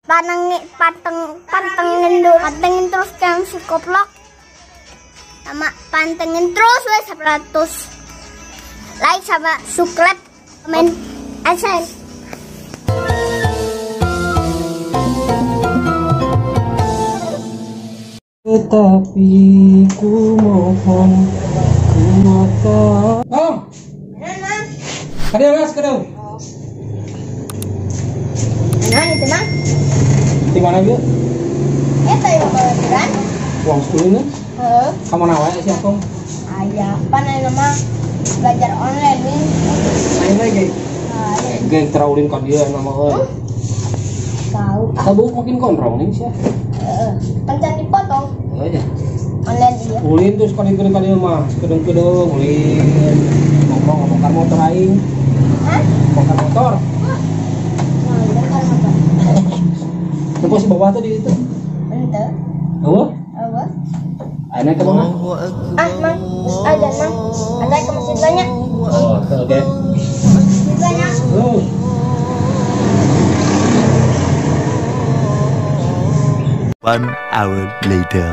Pantengin terus channel si Koplok. Sama pantengin terus wes 100 like sama subscribe, komen, and share. Tetapi ku mohon ku mata. Oh, kadang mas kadang. Nah itu mah. Di mana dia? Yang beneran. Uang 10 nih. Kamu nawanya siapa? Ayah, panai nama belajar online nih. Main lagi. Geng terawulin kau dia nama oi. Tahu. Tahu mungkin kontrol nih sih. Pencet dipotong. Aja. Online dia. Ulin terus kali mah, kedung ulin. Ngomong kan motor aing. Hah? Bongkar motor. Nah, bongkar motor. Tempat si bawah tadi itu. Ente. Oh? Apa? Ana ke mana? Mang. Ada mang. Ada ke mesin banyak. Oh, oke. Mesin banyak. Oh. One hour later.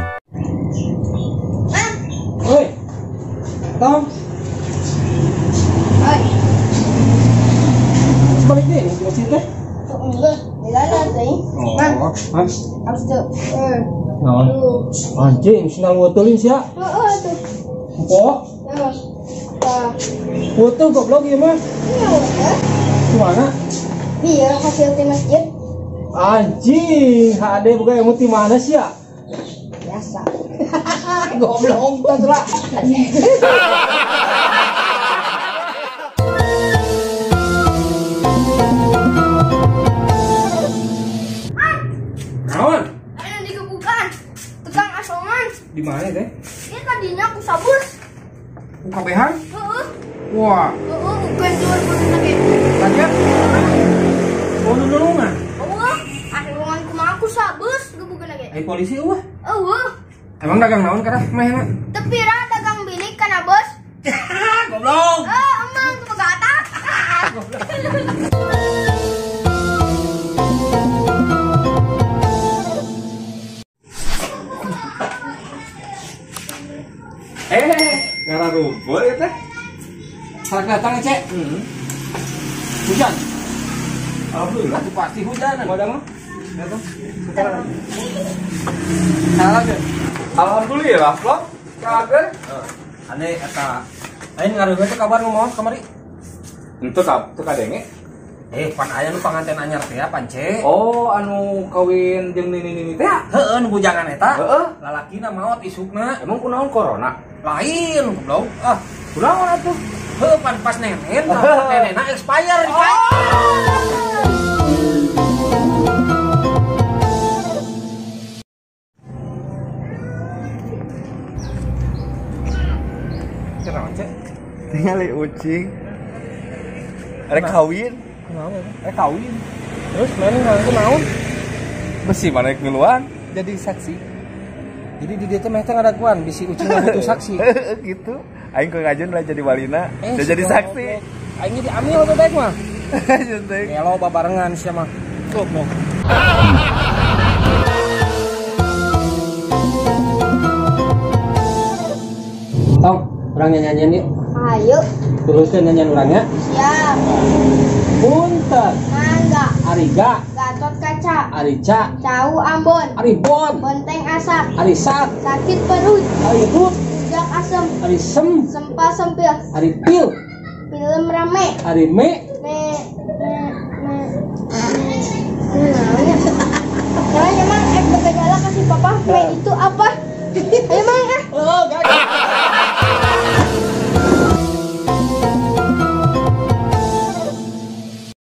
Oi. Tom. Oi. Balik deh, di mesin teh. Enggak, enggak sih. Mang. Hah? Habis itu. Naon? Anjing, senang ngotolin sih ya. Tuh. Kok? Foto goblok ya mah. Gimana? Iya, hasil di masjid. Anjing, HD bukan yang muti mana sih ya? Biasa. Goblok kan lah. Naon? Ada di kebukaan. Tukang asongan. Di mana teh? Ini tadinya aku sabur. Kabehan? Wah, Bukan jual pakai. kaget. Mau nulungan? Ada ruangan kumang aku sabus, gue bukan lagi. Polisi wah. Emang Emang dagang naon kada mah enak? tepira dagang bilik kana bos. Goblok. Emang tuh gata. Ngara rumput ya teh. Sarak datang ya, Cek. Hujan. Alhamdulillah itu pasti hujan. Ada mah. Datang. Sekarang. Salah ya. Alhamdulillah, Vlog. Kabar? Ane eta Aing ngaruh teh kabar ngomong kamari. itu kadenge. Pan aya nu panganten anyar teh ya, Pance. Oh, anu kawin jeung nini teh. Heueuh nu bujangan eta. Heeh. Lalakina maot isukna. Emang kunaon corona? Lain goblok. Kunaon atuh? Heueuh pan pas nenen, nenena expire di kain. Kenapa, Cek? Tinggal ucing. Rek kawin. Kenapa? Kawin. Terus main nganggo naon? Besi mana ngeluan jadi saksi. Jadi di dia teh meh teh ngadaguan bisi ucing butuh saksi. Gitu. Aing ke ngajen lah jadi walina, udah jadi saksi. Aing diambil tuh baik mah. Jentek. Elo babarengan sia mah. Goblok. Tong, orang nyanyian yuk. Ayo, Teruskan nyanyian orangnya. siap. Punten, Mangga, Ariga, Gatot Kaca, Arica, Cau Ambon, Aribon, Benteng Asap, Arisak, Sakit Perut, Aribut, Rujak Asem, Arisem, Sempa Sempil, Aripil, Film Rame, Arime, namanya emang gejala kasih papa me itu apa?